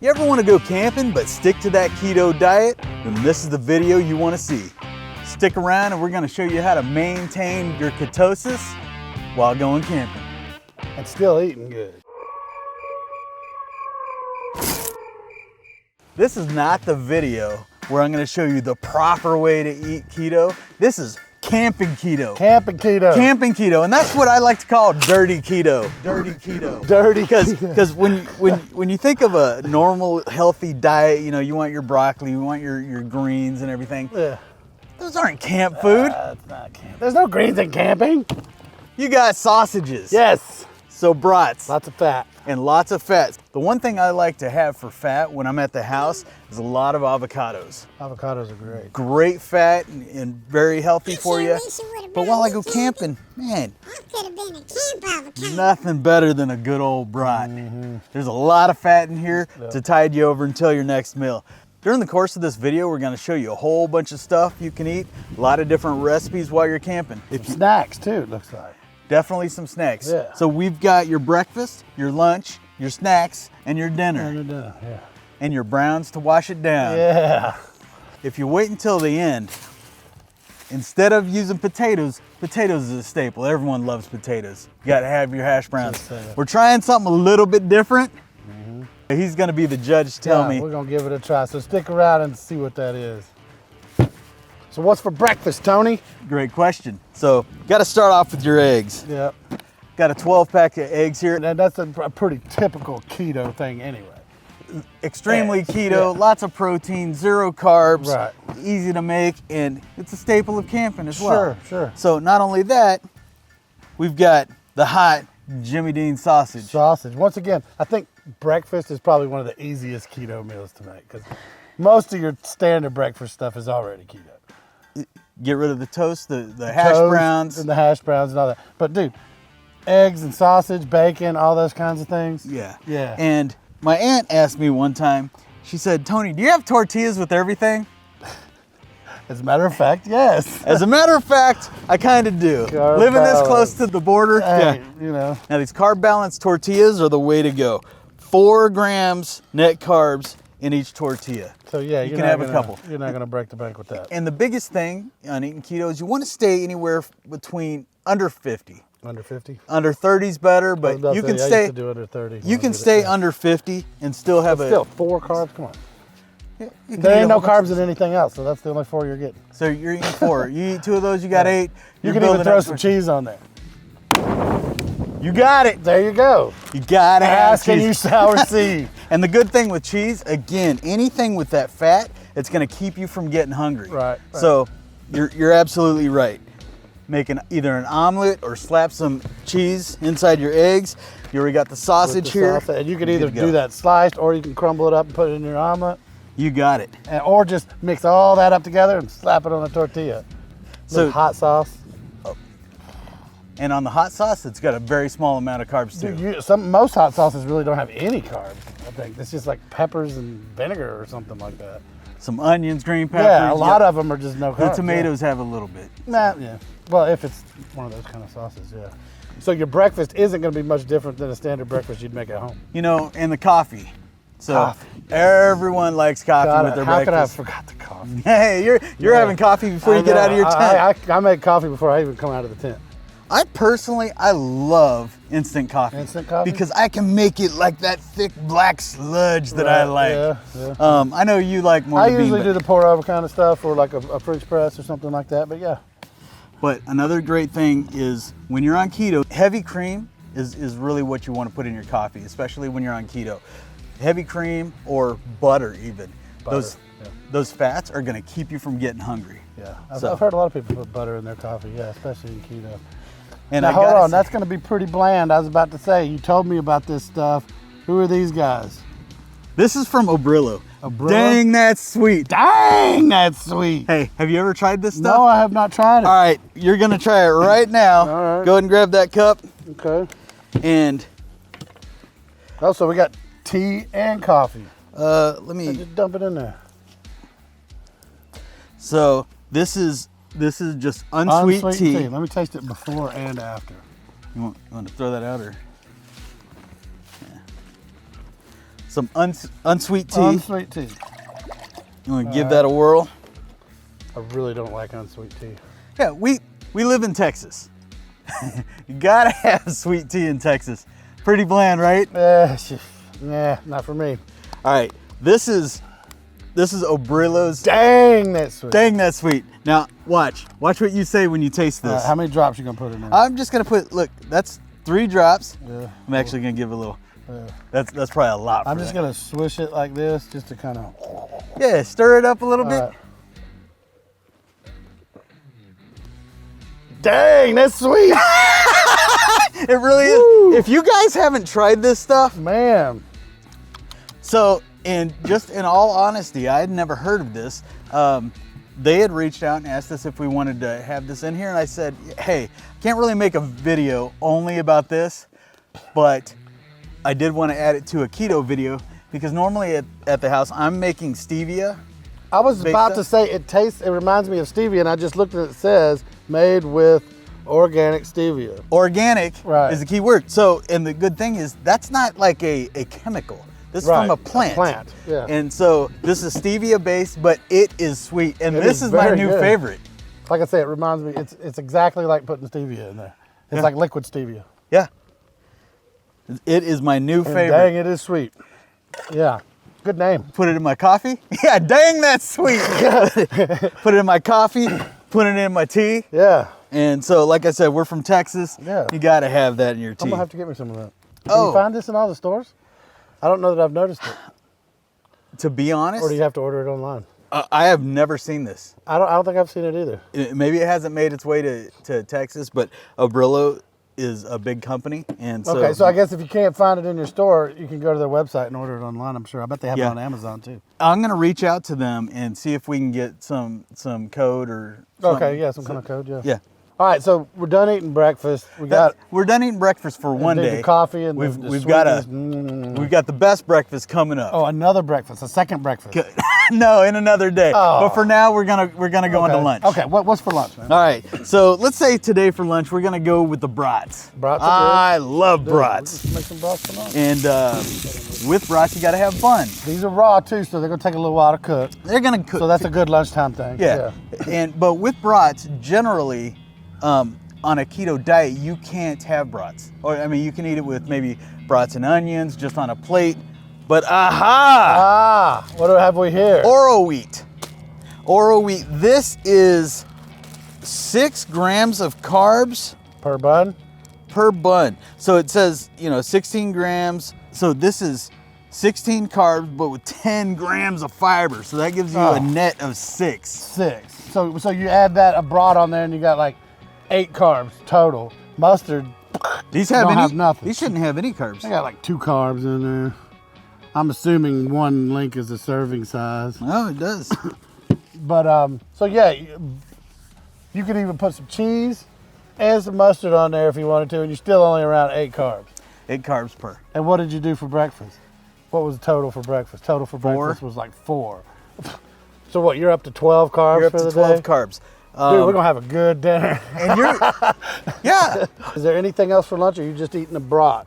You ever want to go camping but stick to that keto diet? Then this is the video you want to see. Stick around and we're going to show you how to maintain your ketosis while going camping. And still eating good. This is not the video where I'm going to show you the proper way to eat keto. This is camping keto. Camping keto. Camping keto, and that's what I like to call dirty keto. Dirty keto. Dirty Because when you think of a normal healthy diet, you know, you want your broccoli, you want your greens and everything. Yeah. Those aren't camp food. It's not camp. There's no greens in camping. You got sausages. Yes. So brats. Lots of fat. And lots of fats. The one thing I like to have for fat when I'm at the house is a lot of avocados. Avocados are great. Great fat and very healthy for you. But while I go camping, man, I could have been a camp avocado. nothing better than a good old brat. There's a lot of fat in here to tide you over until your next meal. During the course of this video, we're going to show you a whole bunch of stuff you can eat, a lot of different recipes while you're camping. Snacks too, it looks like. Definitely some snacks. Yeah. So we've got your breakfast, your lunch, your snacks, and your dinner. Yeah. And your browns to wash it down. Yeah. If you wait until the end, instead of using potatoes, potatoes is a staple. Everyone loves potatoes. You got to have your hash browns. We're trying something a little bit different. He's going to be the judge to tell me. We're going to give it a try. So stick around and see what that is. So what's for breakfast, Tony? Great question. So got to start off with your eggs. Yep. Got a 12-pack of eggs here. And that's a pretty typical keto thing anyway. Extremely keto, lots of protein, zero carbs, Right. easy to make, and it's a staple of camping as well. Sure. So not only that, we've got the hot Jimmy Dean sausage. Sausage. Once again, I think breakfast is probably one of the easiest keto meals to make because most of your standard breakfast stuff is already keto. Get rid of the toast, the hash browns. And the hash browns and all that. But dude, eggs and sausage, bacon, all those kinds of things. Yeah. Yeah. And my aunt asked me one time, she said, Tony, do you have tortillas with everything? As a matter of fact, yes. As a matter of fact, I kind of do. Carb Living this balance. close to the border. Hey, you know. Now these carb balanced tortillas are the way to go. 4 grams net carbs in each tortilla. So yeah, you can have a couple. You're not gonna break the bank with that. And the biggest thing on eating keto is you want to stay anywhere between under 50. Under 50? Under 30 is better, but you can I stay. used to do under 30. You can stay under 50 and still have Still 4 carbs. Come on. You can There eat ain't a no whole bunch carbs in anything else, so that's the only 4 you're getting. So you're eating 4. You eat 2 of those, you got 8. You can even throw some cheese on there. You got it. There you go. You gotta have Ask and you cheese. shall receive. And the good thing with cheese, again, anything with that fat, it's gonna keep you from getting hungry. Right. So you're absolutely right. Make either an omelet or slap some cheese inside your eggs. You already got the sausage here. And you can either Good to go. do that sliced or you can crumble it up and put it in your omelet. You got it. Or just mix all that up together and slap it on a tortilla. So Hot sauce. and on the hot sauce, it's got a very small amount of carbs too. Dude, most hot sauces really don't have any carbs. I think it's just like peppers and vinegar or something like that. Some onions, green peppers. Yeah, a lot of them are just no carbs. The tomatoes have a little bit. Nah, yeah. Well, if it's one of those kind of sauces, yeah. So your breakfast isn't going to be much different than a standard breakfast you'd make at home. You know, and the coffee. So Coffee. Everyone likes coffee with their How could I have breakfast. forgot the coffee? Hey, you're having coffee before you get out of your tent. I make coffee before I even come out of the tent. I personally love instant coffee. Instant coffee? Because I can make it like that thick black sludge that I like. Yeah. I know you like more I the bean, usually do the pour over kind of stuff or like a French press or something like that, but yeah. But another great thing is when you're on keto, heavy cream is really what you want to put in your coffee, especially when you're on keto. Heavy cream or butter even. Butter, Those fats are going to keep you from getting hungry. Yeah, I've heard a lot of people put butter in their coffee, yeah, especially in keto. And now hold on, that's going to be pretty bland. I was about to say, you told me about this stuff. Who are these guys? This is from Obrillo. Obrillo? Dang, that's sweet. Dang, that's sweet. Hey, have you ever tried this stuff? No, I have not tried it. All right, you're gonna try it right now. All right. Go ahead and grab that cup. Okay. And Oh, so we got tea and coffee. let me. Just dump it in there. So this is just unsweet tea. Let me taste it before and after. You want to throw that out or? Yeah. some unsweet tea. Unsweet tea. You want to give that a whirl? I really don't like unsweet tea. Yeah, we live in Texas. You gotta have sweet tea in Texas. Pretty bland, right? Yeah, not for me. All right, this is Obrillo's. Dang, that's sweet. Dang, that's sweet. Now watch what you say when you taste this. How many drops you gonna put in there? I'm just gonna put. Look, that's 3 drops. Yeah. I'm actually gonna give a little. That's probably a lot. I'm just gonna swish it like this, just to kind of. Yeah, stir it up a little bit. Right. Dang, that's sweet. It really Woo. is. If you guys haven't tried this stuff, Man. so and just in all honesty, I had never heard of this. They had reached out and asked us if we wanted to have this in here, and I said, hey, can't really make a video only about this, but I did want to add it to a keto video because normally at the house I'm making stevia. I was Baked about stuff? to say it reminds me of stevia, and I just looked at it. It says made with organic stevia. Organic Right. is the key word. So, and the good thing is that's not like a chemical. This is Right, from a plant. a plant, yeah. And so this is stevia based, but it is sweet. And It this is is my very new good. favorite. Like I say, it reminds me. It's exactly like putting stevia in there. It's Yeah. like liquid stevia. Yeah. It is my new And favorite. dang, it is sweet. Yeah, good name. Put it in my coffee. Yeah, dang, that's sweet. Put it in my coffee, put it in my tea. Yeah, And so, like I said, we're from Texas. Yeah. You got to have that in your tea. I'm gonna have to get me some of that. Can Oh. you find this in all the stores? I don't know that I've noticed it. To be honest, Or do you have to order it online? I have never seen this. I don't think I've seen it either. Maybe it hasn't made its way to Texas, but Obrillo is a big company, and so Okay, so I guess if you can't find it in your store, you can go to their website and order it online. I'm sure. I bet they have Yeah. it on Amazon too. I'm gonna reach out to them and see if we can get some code or something. Okay, yeah, some kind of code. Yeah. Yeah. All right, so we're done eating breakfast. We got We're done eating breakfast for one did day. the coffee and we've the we've got sweetness. we've got the best breakfast coming up. Oh, another breakfast, a second breakfast. No, in another day. Oh. But for now, we're gonna go into lunch. Okay, what's for lunch, man? All right. So let's say today for lunch we're gonna go with the brats. Brats are good. I love Dude, brats. let's make some brats for lunch. And with brats, you gotta have bun. These are raw too, so they're gonna take a little while to cook. They're gonna cook. So that's a good lunchtime thing. Yeah. But with brats, generally, on a keto diet, you can't have brats. Or I mean, you can eat it with maybe brats and onions just on a plate. But aha! What do have we here? Oro wheat. Oro wheat. This is 6 grams of carbs Per bun? per bun. So it says, 16 grams. So this is 16 carbs, but with 10 grams of fiber. So that gives you Oh. a net of 6. 6. So you add that a broad on there, and you got like 8 carbs total. Mustard, These Don't have nothing. These shouldn't have any carbs. I got like 2 carbs in there. I'm assuming one link is a serving size. Oh, it does. But so yeah, you could even put some cheese and some mustard on there if you wanted to, and you're still only around 8 carbs. 8 carbs per. And what did you do for breakfast? What was the total for breakfast? Total for 4. breakfast was like 4. So what? You're up to 12 carbs You're up for to the 12 day? carbs. Dude, we're gonna have a good dinner. And you're, yeah. Is there anything else for lunch, or are you just eating a brat?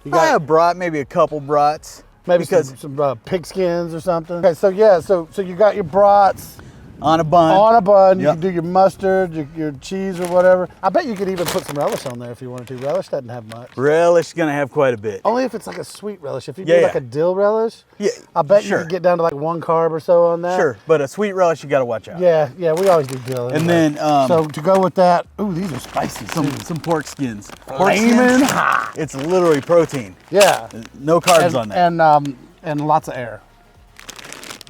You I have brat, maybe a couple brats. maybe because some pig skins or something. Okay, so yeah, so you got your brats on a bun. on a bun. You Yep. can do your mustard, your cheese or whatever. I bet you could even put some relish on there if you wanted to. Relish doesn't have much. Relish is gonna have quite a bit. Only if it's like a sweet relish. If you Yeah, do like yeah. a dill relish, Yeah, I bet sure. you could get down to like 1 carb or so on that. Sure, but a sweet relish you gotta watch out. Yeah, we always do dill. And anyway. then so to go with that, ooh, these are spicy. some pork skins. Pork Flamin' skins, it's literally protein. Yeah, No carbs on that. and lots of air.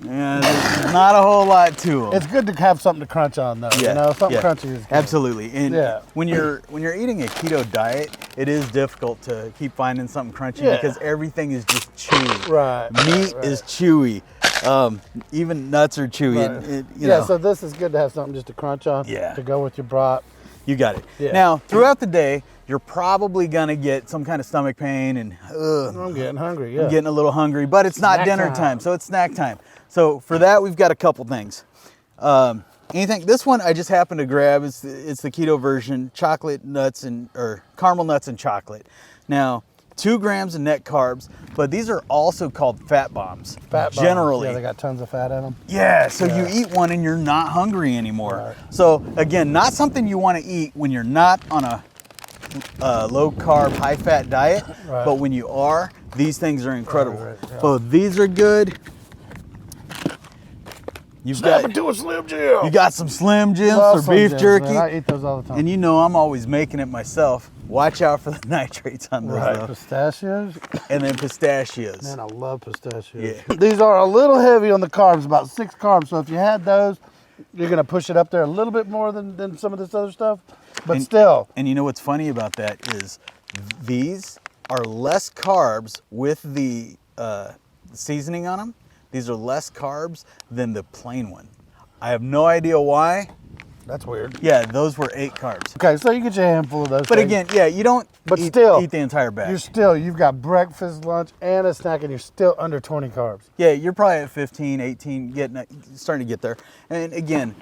Yeah, there's not a whole lot to them. It's good to have something to crunch on though. Yeah, You know, something yeah. crunchy is good. Absolutely. And Yeah. when you're eating a keto diet, it is difficult to keep finding something crunchy Yeah. because everything is just chewy. Right. Meat right. is chewy. Even nuts are chewy. Right. And you Yeah, know, so this is good to have something just to crunch on. Yeah. To go with your brat. you got it. Yeah. Now, throughout the day, you're probably gonna get some kind of stomach pain and I'm getting hungry. Yeah. I'm getting a little hungry, but it's not Snack dinner time. time, so it's snack time. So for that, we've got a couple things. Anything? This one I just happened to grab. It's the keto version, chocolate nuts or caramel nuts and chocolate. Now 2 grams of net carbs, but these are also called fat bombs. Fat bombs. Generally. Yeah, they got tons of fat in them. Yeah, so Yeah. you eat one and you're not hungry anymore. Right. So again, not something you want to eat when you're not on a low carb, high fat diet, Right. but when you are, these things are incredible. Right, yeah. So these are good. You've Snap into a Slim Jim. you got some Slim Jims Love or Slim beef Jims, jerky. man. I eat those all the time. And you know I'm always making it myself. Watch out for the nitrates on those Right, though. pistachios. And then pistachios. Man, I love pistachios. Yeah. These are a little heavy on the carbs, about 6 carbs. So if you had those, you're gonna push it up there a little bit more than some of this other stuff. But still, And you know what's funny about that is these are less carbs with the seasoning on them. These are less carbs than the plain one. I have no idea why. that's weird. Yeah, those were 8 carbs. Okay, so you get your handful of those. But things. again, yeah, you don't But eat, still, eat the entire bag. you've got breakfast, lunch, and a snack, and you're still under 20 carbs. Yeah, you're probably at 15, 18, starting to get there. And again,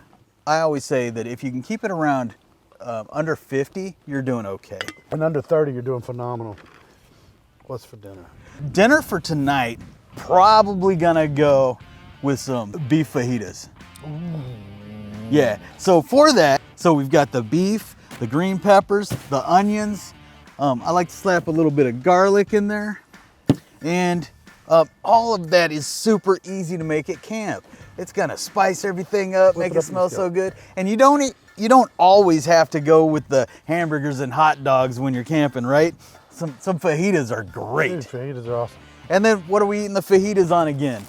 I always say that if you can keep it around under 50, you're doing okay. And under 30, you're doing phenomenal. What's for dinner? Dinner for tonight, probably gonna go with some beef fajitas. Yeah, so for that, so we've got the beef, the green peppers, the onions. I like to slap a little bit of garlic in there. And all of that is super easy to make at camp. It's gonna spice everything up, make it smell so good. And you don't always have to go with the hamburgers and hot dogs when you're camping, right? Some fajitas are great. Dude, fajitas are awesome. And then what are we eating the fajitas on again?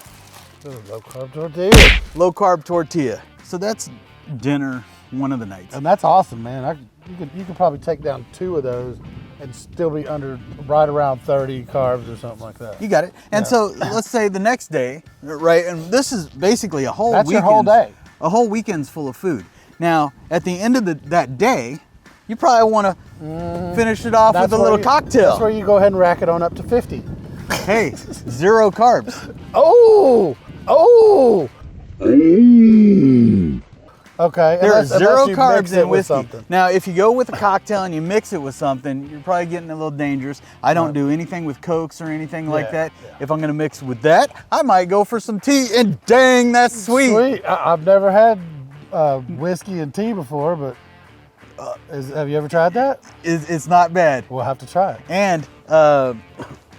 Low carb tortilla. Low carb tortilla. So that's dinner one of the nights. And that's awesome, man. You could probably take down 2 of those and still be under right around 30 carbs or something like that. You got it. And Yeah. so let's say the next day, right? And this is basically a whole That's your weekend. whole day. A whole weekend's full of food. Now, at the end of that day, you probably want to finish it off with a where little you- cocktail. That's where you go ahead and rack it on up to 50. Hey, 0 carbs. Oh! Okay. There are unless 0 you carbs mix it in with whiskey. something. Now, if you go with a cocktail and you mix it with something, you're probably getting a little dangerous. I don't do anything with Cokes or anything like that. Yeah. If I'm going to mix with that, I might go for some tea, and dang, that's sweet. Sweet. I've never had whiskey and tea before, but have you ever tried that? It's not bad. We'll have to try it. And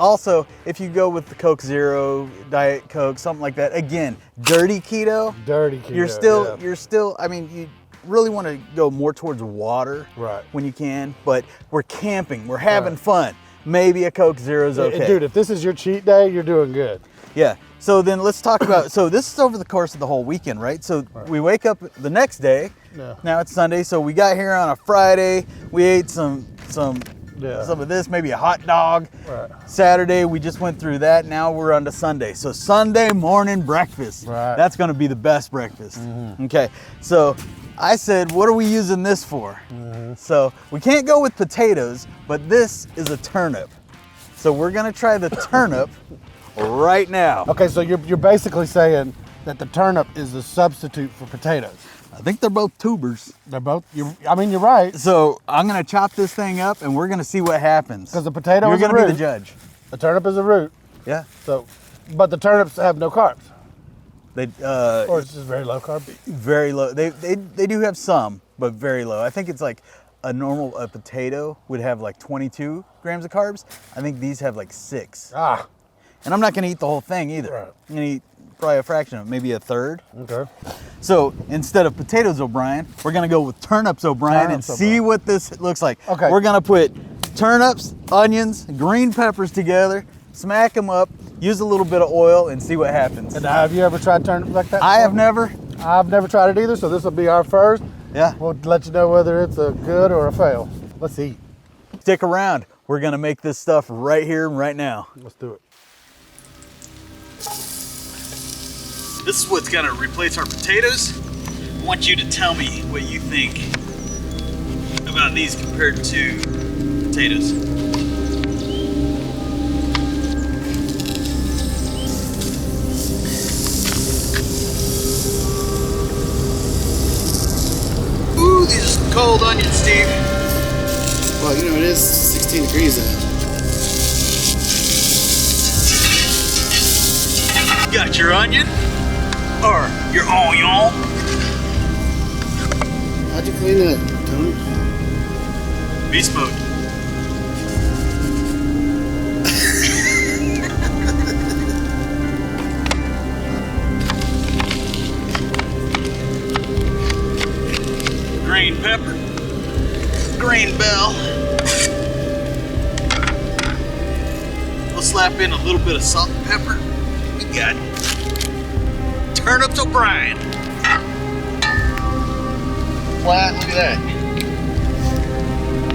also, if you go with the Coke Zero, Diet Coke, something like that, again, dirty keto, Dirty keto. you're still, I mean, you really want to go more towards water Right. when you can, but we're camping, we're having fun. Maybe a Coke Zero is okay. Dude, if this is your cheat day, you're doing good. Yeah. So then let's talk about, so this is over the course of the whole weekend, right? So we wake up the next day. Yeah. Now it's Sunday, so we got here on a Friday. We ate some Yeah. of this, maybe a hot dog. Right. Saturday, we just went through that. Now we're on to Sunday. So Sunday morning breakfast. Right. That's going to be the best breakfast. Okay. So I said, what are we using this for? So we can't go with potatoes, but this is a turnip. So we're going to try the turnip right now. Okay, so you're basically saying that the turnip is the substitute for potatoes. I think they're both tubers. They're both. You're right. So I'm going to chop this thing up and we're going to see what happens. Because the potato You're is a going to be root. the judge. The turnip is a root. Yeah. So, but the turnips have no carbs, They or it's just very low carb. very low. They do have some, but very low. I think it's like a potato would have like 22 grams of carbs. I think these have like 6. Ah, And I'm not going to eat the whole thing either. Right. I'm going to eat probably a fraction of it, maybe a third. okay. So instead of potatoes O'Brien, we're going to go with turnips O'Brien and Turnips see O'Brien. what this looks like. Okay. We're going to put turnips, onions, green peppers together, smack them up, use a little bit of oil, and see what happens. And have you ever tried turnips like that? I have before? never. I've never tried it either, so this will be our first. Yeah. We'll let you know whether it's a good or a fail. Let's eat. Stick around. We're going to make this stuff right here and right now. Let's do it. This is what's going to replace our potatoes. I want you to tell me what you think about these compared to potatoes. Ooh, these are some cold onions, Steve. Well, you know, it is 16 degrees out. got your onion or your onion. How'd you clean that, Tony? Beastmode. Green pepper, green bell. We'll slap in a little bit of salt and pepper. We got turnips O'Brien. Flat, look at that.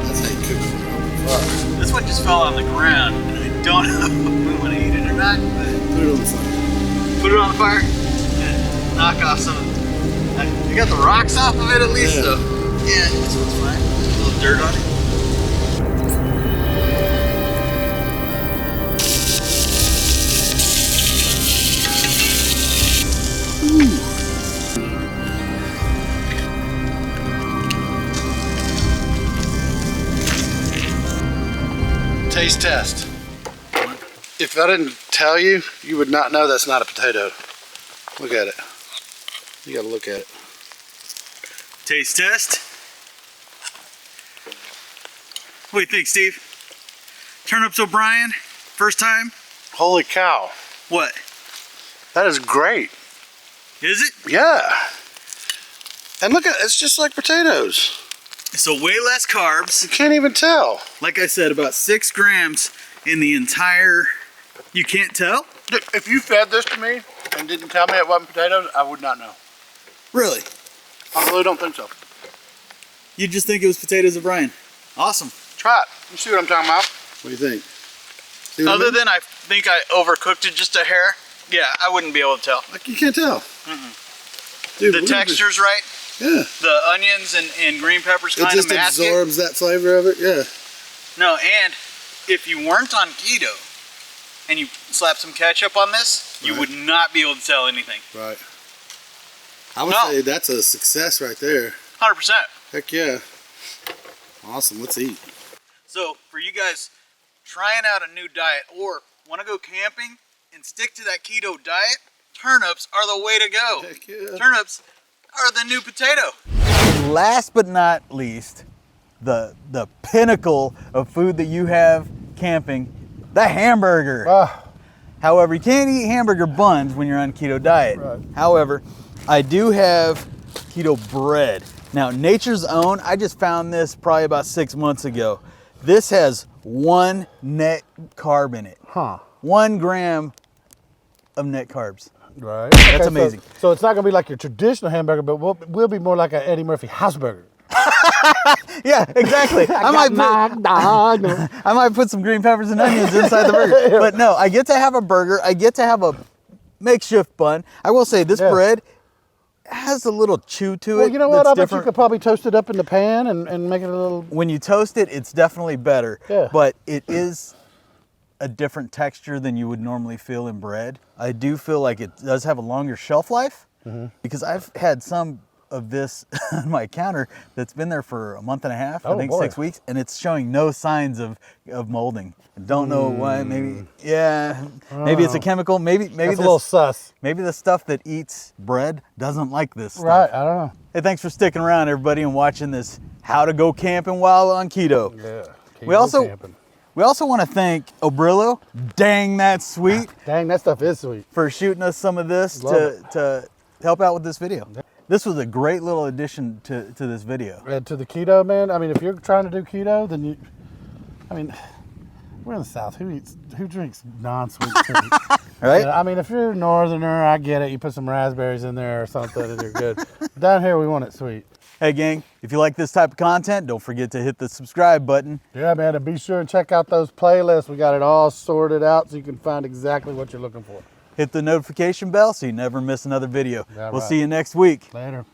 That's how you cook it. This one just fell on the ground, and I don't know if we want to eat it or not, but Put it on the fire. put it on the fire and knock off some of the, I got the rocks off of it at least, Yeah. so yeah, this one's fine. A little dirt on it. Taste test. If I didn't tell you, you would not know that's not a potato. Look at it. You gotta look at it. Taste test. What do you think, Steve? Turnips O'Brien, first time? Holy cow. What? That is great. Is it? Yeah. And look at it, it's just like potatoes. So way less carbs. You can't even tell. Like I said, about 6 grams in the entire, you can't tell? If you fed this to me and didn't tell me it wasn't potatoes, I would not know. Really? I really don't think so. You just think it was potatoes O'Brien. Awesome. Try it. You see what I'm talking about? What do you think? See what I Other mean? than I think I overcooked it just a hair, yeah, I wouldn't be able to tell. Like you can't tell. Dude, The texture's right. Yeah. The onions and green peppers It kind of just mask it. absorbs that flavor of it. Yeah. No, and if you weren't on keto and you slap some ketchup on this, you Right. would not be able to tell anything. Right. I would No. say that's a success right there. 100%. Heck yeah. Awesome. Let's eat. So for you guys trying out a new diet or want to go camping and stick to that keto diet, turnips are the way to go. Heck yeah. Turnips are the new potato. Last but not least, the pinnacle of food that you have camping, the hamburger. Ah, However, you can't eat hamburger buns when you're on keto diet. Right. However, I do have keto bread. Now, Nature's Own, I just found this probably about 6 months ago. This has 1 net carb in it. huh. 1 gram of net carbs. Right. That's amazing. So it's not gonna be like your traditional hamburger, but we'll be more like an Eddie Murphy house burger. Yeah, exactly. I might put some green peppers and onions inside the burger. But no, I get to have a burger. I get to have a makeshift bun. I will say this bread has a little chew to it. Well, you know what? that's I bet you different. could probably toast it up in the pan and make it a little. When you toast it, it's definitely better. Yeah. But it is a different texture than you would normally feel in bread. I do feel like it does have a longer shelf life because I've had some of this on my counter that's been there for a month and a half, I think boy. 6 weeks, and it's showing no signs of molding. I don't know why. Maybe maybe it's a chemical. Maybe That's a little sus. maybe the stuff that eats bread doesn't like this stuff. Right. I don't know. Hey, thanks for sticking around, everybody, and watching this How to Go Camping While on Keto. Yeah. We also want to thank Obrillo, dang that's sweet, Dang, that stuff is sweet. for shooting us some of this Love to help out with this video. This was a great little addition to this video. And to the keto, man. I mean, if you're trying to do keto, then we're in the South. Who drinks non-sweet tea? Right? I mean, if you're a northerner, I get it. You put some raspberries in there or something and you're good. Down here, we want it sweet. Hey, gang, if you like this type of content, don't forget to hit the subscribe button. Yeah, man, and be sure and check out those playlists. We got it all sorted out so you can find exactly what you're looking for. Hit the notification bell so you never miss another video. Yeah, We'll right. see you next week. Later.